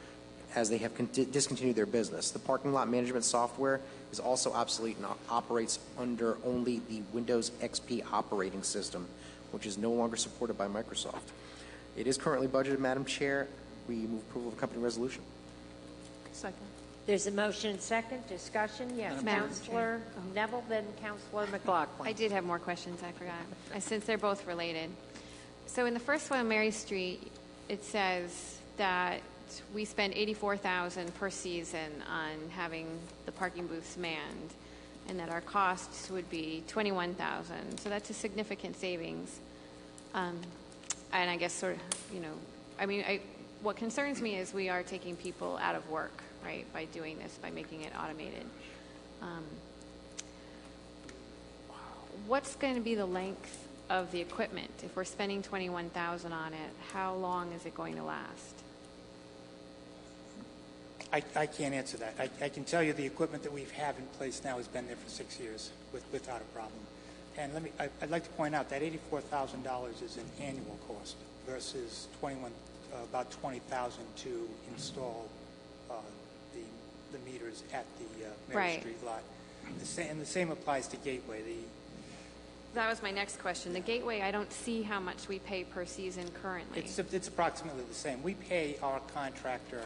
as they have discontinued their business. The parking lot management software is also obsolete and operates under only the Windows XP operating system, which is no longer supported by Microsoft. It is currently budgeted, Madam Chair. We move approval of the company resolution. Second. There's a motion and second. Discussion? Yes. Madam Councilor Neville, then Councilor McLaughlin. I did have more questions, I forgot, since they're both related. So in the first one on Mary Street, it says that we spend $84,000 per season on having the parking booths manned, and that our costs would be $21,000. So that's a significant savings. And I guess what concerns me is we are taking people out of work, right, by doing this, by making it automated. What's going to be the length of the equipment? If we're spending $21,000 on it, how long is it going to last? I can't answer that. I can tell you the equipment that we have in place now has been there for 6 years without a problem. And I'd like to point out that $84,000 is an annual cost versus about $20,000 to install the meters at the Mary Street lot. And the same applies to Gateway. That was my next question. The Gateway, I don't see how much we pay per season currently. It's approximately the same. We pay our contractor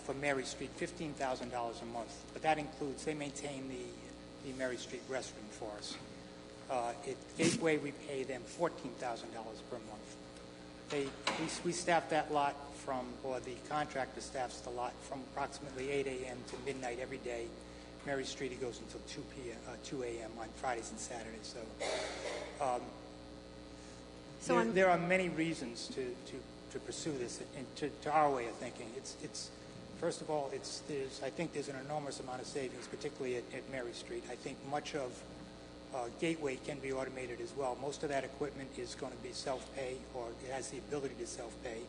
for Mary Street $15,000 a month, but that includes, they maintain the Mary Street restroom for us. At Gateway, we pay them $14,000 per month. We staff that lot the contractor staffs the lot from approximately 8 a.m. to midnight every day. Mary Street, it goes until 2 a.m. on Fridays and Saturdays. So there are many reasons to pursue this, and to our way of thinking. First of all, I think there's an enormous amount of savings, particularly at Mary Street. I think much of gateway can be automated as well. Most of that equipment is going to be self-pay, or it has the ability to self-pay.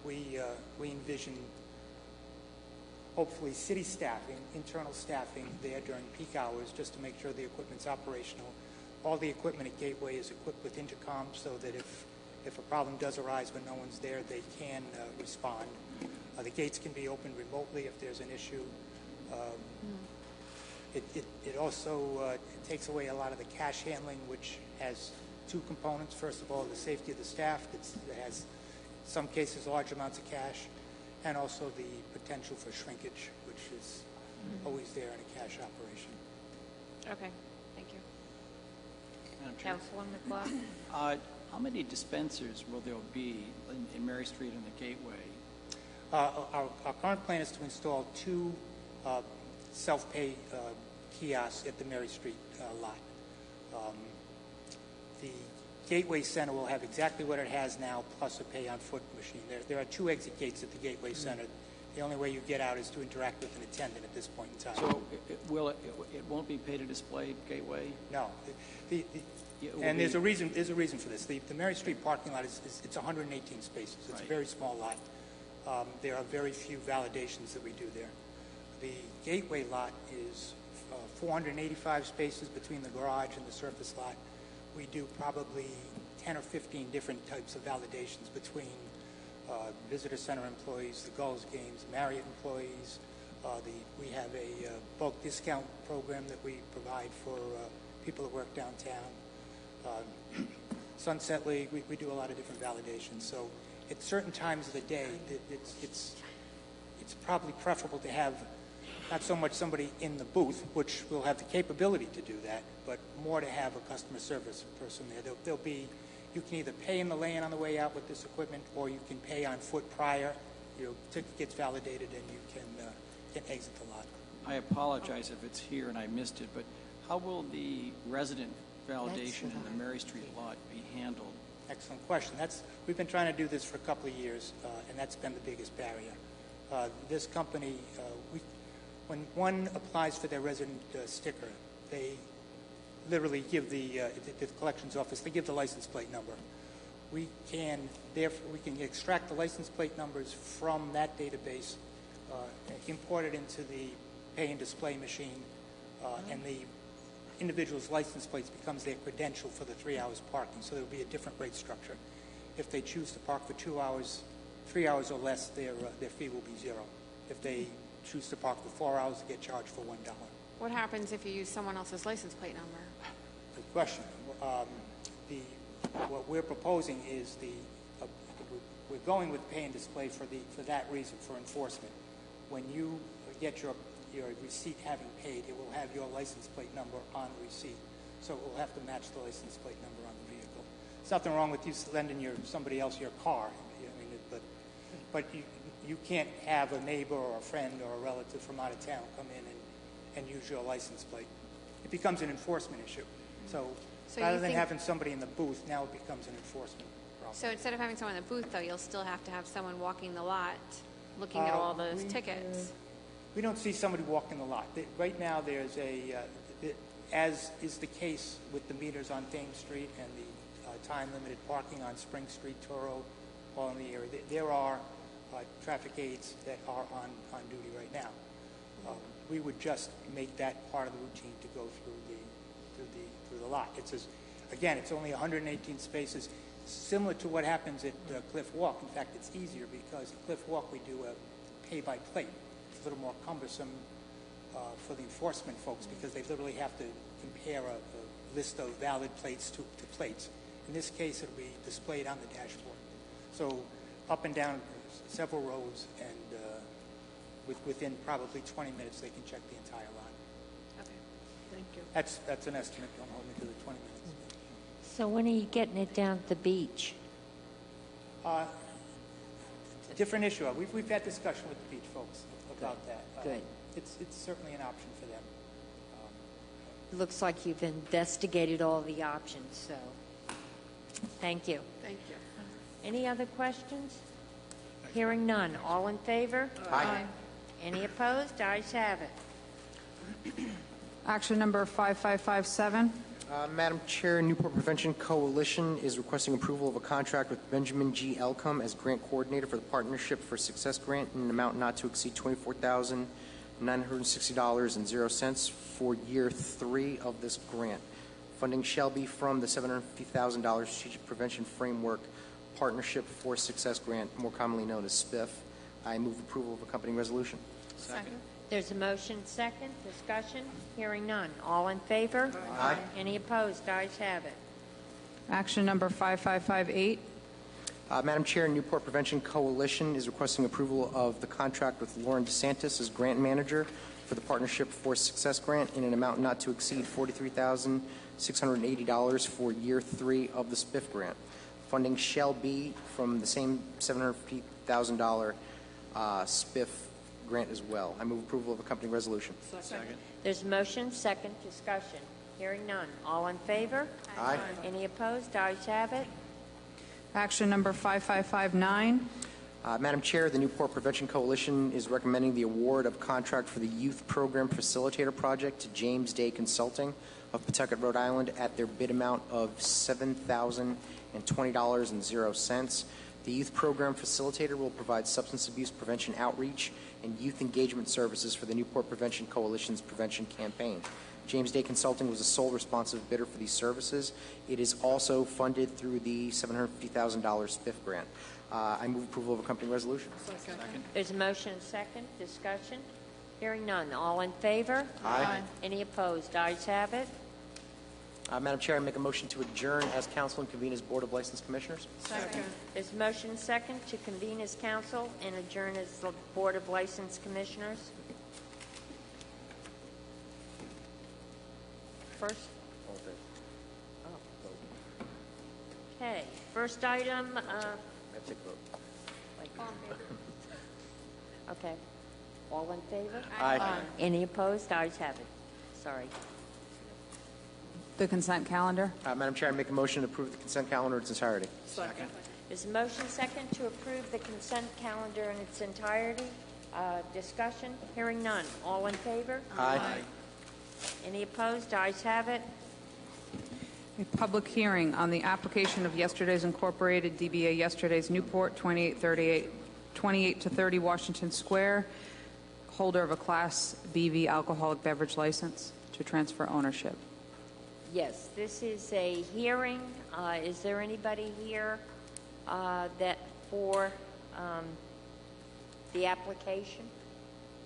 We envision hopefully city staffing, internal staffing there during peak hours just to make sure the equipment's operational. All the equipment at Gateway is equipped with intercom so that if a problem does arise when no one's there, they can respond. The gates can be opened remotely if there's an issue. It also it takes away a lot of the cash handling, which has two components. First of all, the safety of the staff. It has, in some cases, large amounts of cash, and also the potential for shrinkage, which is always there in a cash operation. Okay, thank you. Madam Chair. Councilman McLaughlin? How many dispensers will there be in Mary Street and the Gateway? Our current plan is to install 2 self-pay kiosks at the Mary Street lot. The Gateway Center will have exactly what it has now, plus a pay-on-foot machine. There are 2 exit gates at the Gateway Center. The only way you get out is to interact with an attendant at this point in time. So it won't be pay-to-display Gateway? No. And there's a reason for this. The Mary Street parking lot it's 118 spaces. It's a very small lot. There are very few validations that we do there. The Gateway lot is 485 spaces between the garage and the surface lot. We do probably 10 or 15 different types of validations between visitor center employees, the Gulls games, Marriott employees. We have a bulk discount program that we provide for people that work downtown. Sunset League, we do a lot of different validations. So at certain times of the day, it's probably preferable to have not so much somebody in the booth, which will have the capability to do that, but more to have a customer service person there. There'll be, you can either pay in the lane on the way out with this equipment, or you can pay on foot prior. Your ticket gets validated, and you can exit the lot. I apologize if it's here and I missed it, but how will the resident validation in the Mary Street lot be handled? Excellent question. We've been trying to do this for a couple of years, and that's been the biggest barrier. This company, when one applies for their resident sticker, they literally give the collections office, they give the license plate number. We can extract the license plate numbers from that database, import it into the pay and display machine, and the individual's license plates becomes their credential for the 3 hours parking. So there will be a different rate structure. If they choose to park for 2 hours, 3 hours or less, their fee will be $0. If they choose to park for 4 hours, they get charged for $1. What happens if you use someone else's license plate number? Good question. What we're proposing is we're going with pay and display for that reason, for enforcement. When you get your receipt having paid, it will have your license plate number on the receipt. So it will have to match the license plate number on the vehicle. There's nothing wrong with you lending somebody else your car, but you can't have a neighbor or a friend or a relative from out of town come in and use your license plate. It becomes an enforcement issue. So rather than having somebody in the booth, now it becomes an enforcement problem. So instead of having someone in the booth, though, you'll still have to have someone walking the lot looking at all those tickets. We don't see somebody walking the lot. Right now, there's as is the case with the meters on Thames Street and the time-limited parking on Spring Street, Toro, all in the area. There are traffic aides that are on duty right now. We would just make that part of the routine to go through the lot. It's only 118 spaces, similar to what happens at Cliff Walk. In fact, it's easier because at Cliff Walk we do a pay-by-plate. It's a little more cumbersome for the enforcement folks because they literally have to compare a list of valid plates to plates. In this case, it'll be displayed on the dashboard. So up and down several rows, and within probably 20 minutes, they can check the entire lot. Okay, Thank you. That's an estimate. Don't hold me to the 20 minutes. So when are you getting it down at the beach? Different issue. We've had discussion with the beach folks about that. Good. It's certainly an option for them. It looks like you've investigated all the options, so thank you. Thank you. Any other questions? Hearing none. All in favor? Aye. Any opposed? Ayes have it. Action number 5557, Madam Chair, Newport Prevention Coalition is requesting approval of a contract with Benjamin G. Elcom as grant coordinator for the Partnership for Success grant in an amount not to exceed $24,960.00 for year 3 of this grant. Funding shall be from the $750,000 Strategic Prevention Framework Partnership for Success grant, more commonly known as SPIF. I move approval of accompanying resolution. Second. There's a motion second. Discussion? Hearing none. All in favor? Aye. Any opposed? Ayes have it. Action number 5558. Madam Chair, Newport Prevention Coalition is requesting approval of the contract with Lauren DeSantis as grant manager for the Partnership for Success grant in an amount not to exceed $43,680 for year 3 of the SPIF grant. Funding shall be from the same $750,000 SPIF grant as well. I move approval of accompanying resolution. Second. There's a motion second. Discussion? Hearing none. All in favor? Aye. Any opposed? Ayes have it. Action number 5559. Madam Chair, the Newport Prevention Coalition is recommending the award of contract for the Youth Program Facilitator Project to James Day Consulting of Pawtucket, Rhode Island at their bid amount of $7,020.00. The Youth Program Facilitator will provide substance abuse prevention outreach and youth engagement services for the Newport Prevention Coalition's prevention campaign. James Day Consulting was the sole responsive bidder for these services. It is also funded through the $750,000 SPIF grant. I move approval of accompanying resolution. Second. There's a motion second. Discussion? Hearing none. All in favor? Aye. Any opposed? Ayes have it. Madam Chair, I make a motion to adjourn as council and convene as Board of License Commissioners. Second. There's a motion second to convene as council and adjourn as the Board of License Commissioners. First? Okay. First item. Okay. All in favor? Aye. Any opposed? Ayes have it. Sorry. The consent calendar. Madam Chair, I make a motion to approve the consent calendar in its entirety. Second. There's a motion second to approve the consent calendar in its entirety. Discussion? Hearing none. All in favor? Aye. Any opposed? Ayes have it. A public hearing on the application of Yesterday's Incorporated, DBA Yesterday's Newport, 28 to 30 Washington Square, holder of a Class BV alcoholic beverage license to transfer ownership. Yes, this is a hearing. Is there anybody here that for the application?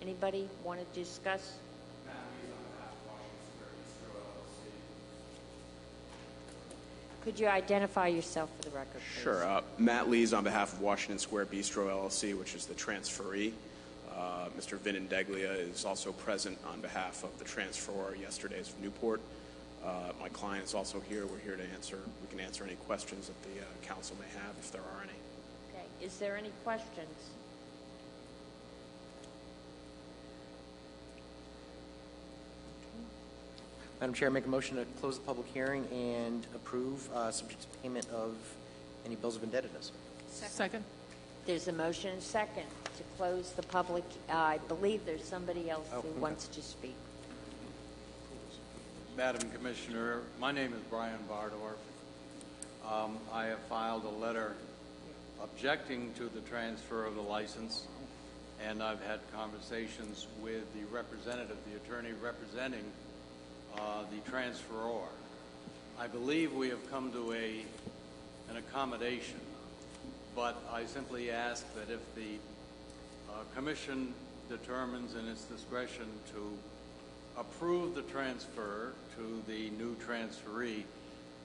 Anybody want to discuss? Could you identify yourself for the record, please? Sure. Matt Lees on behalf of Washington Square Bistro LLC, which is the transferee. Mr. Vin Indeglia is also present on behalf of the transferor, Yesterday's Newport. My client is also here. We're here to answer. We can answer any questions that the council may have, if there are any. Okay. Is there any questions? Madam Chair, I make a motion to close the public hearing and approve, subject to payment of any bills of indebtedness. Second. There's a motion second to close the public. I believe there's somebody else who wants to speak. Madam Commissioner, my name is Brian Bardorf. I have filed a letter objecting to the transfer of the license, and I've had conversations with the representative, the attorney representing the transferor. I believe we have come to an accommodation, but I simply ask that if the commission determines in its discretion to approve the transfer to the new transferee,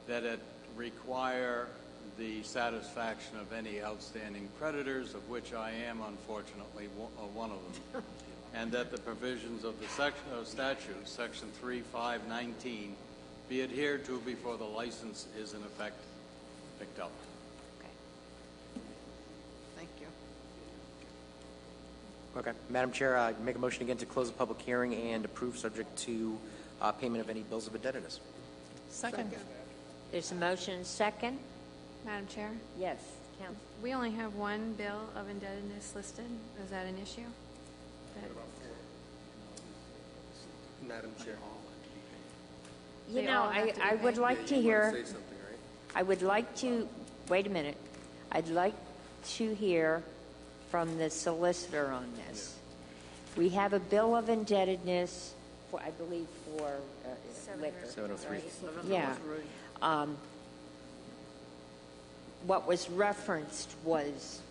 that it require the satisfaction of any outstanding creditors, of which I am unfortunately one of them, and that the provisions of the statute, section 3519, be adhered to before the license is in effect picked up. Thank you. Okay. Madam Chair, I make a motion again to close the public hearing and approve subject to payment of any bills of indebtedness. Second. There's a motion second. Madam Chair, Yes, Council. we only have one bill of indebtedness listed. Is that an issue? Madam Chair. You They know, all have to be I would paid. like to You wanna hear, say something, right? I would like to, wait a minute. I'd like to hear from the solicitor on this. We have a bill of indebtedness for, I believe, for liquor. 703. Yeah. What was referenced was,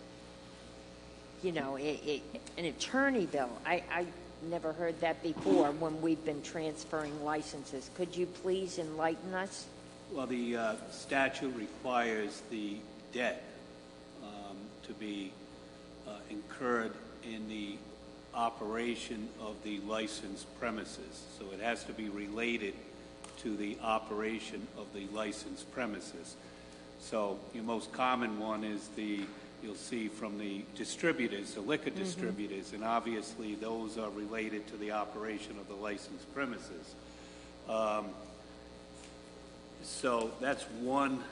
you know, an attorney bill. I never heard that before when we've been transferring licenses. Could you please enlighten us? Well, the statute requires the debt to be incurred in the operation of the licensed premises. So it has to be related to the operation of the licensed premises. So your most common one is you'll see from the distributors, the liquor distributors, and obviously those are related to the operation of the licensed premises. So that's one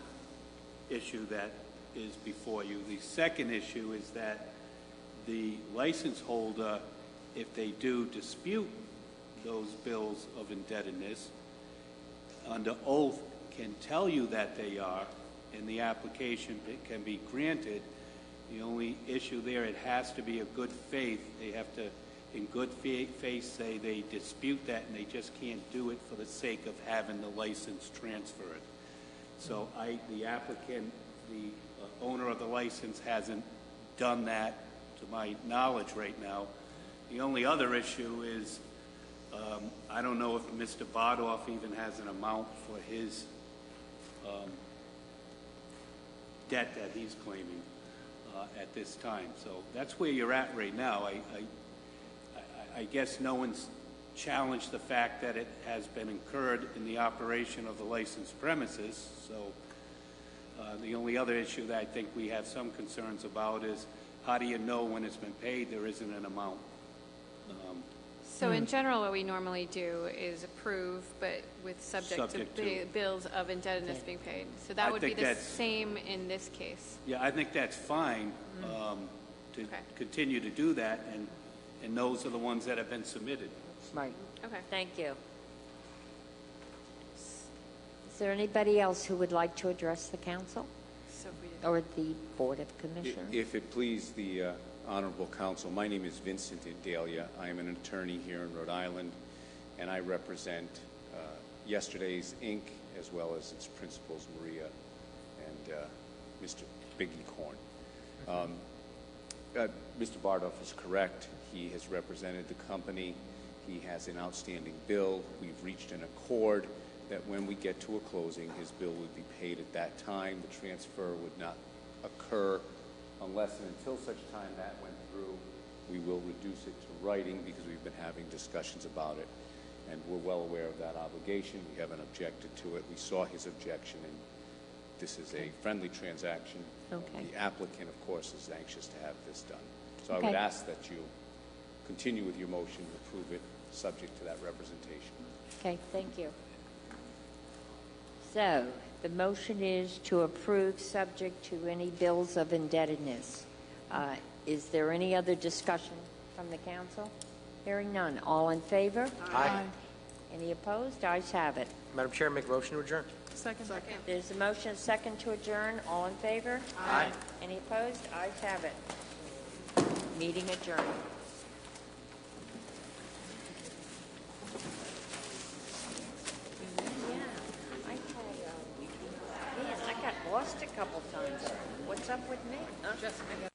issue that is before you. The second issue is that the license holder, if they do dispute those bills of indebtedness, under oath can tell you that they are, and the application can be granted. The only issue there, it has to be a good faith. They have to, in good faith, say they dispute that, and they just can't do it for the sake of having the license transferred. So the applicant, the owner of the license hasn't done that to my knowledge right now. The only other issue is I don't know if Mr. Bardolph even has an amount for his debt that he's claiming at this time. So that's where you're at right now. I guess no one's challenged the fact that it has been incurred in the operation of the licensed premises. So the only other issue that I think we have some concerns about is how do you know when it's been paid there isn't an amount? So in general, what we normally do is approve, but with subject to the bills of indebtedness being paid. So that would be the same in this case. Yeah, I think that's fine to continue to do that, and those are the ones that have been submitted. Right. Okay. Thank you. Is there anybody else who would like to address the council or the Board of Commissioners? If it please the Honorable Council, my name is Vincent Indalia. I am an attorney here in Rhode Island, and I represent Yesterday's Inc., as well as its principals, Maria and Mr. Biggie Korn. Mr. Bardolph is correct. He has represented the company. He has an outstanding bill. We've reached an accord that when we get to a closing, his bill would be paid at that time. The transfer would not occur unless and until such time that went through. We will reduce it to writing because we've been having discussions about it, and we're well aware of that obligation. We haven't objected to it. We saw his objection, and this is a friendly transaction. Okay. The applicant, of course, is anxious to have this done. So I would ask that you continue with your motion to approve it, subject to that representation. Okay, thank you. So the motion is to approve subject to any bills of indebtedness. Is there any other discussion from the council? Hearing none. All in favor? Aye. Any opposed? Ayes have it. Madam Chair, make a motion to adjourn. Second. There's a motion, second to adjourn. All in favor? Aye. Any opposed? Ayes have it. Meeting adjourned. Man, I got lost a couple times. What's up with me? Huh?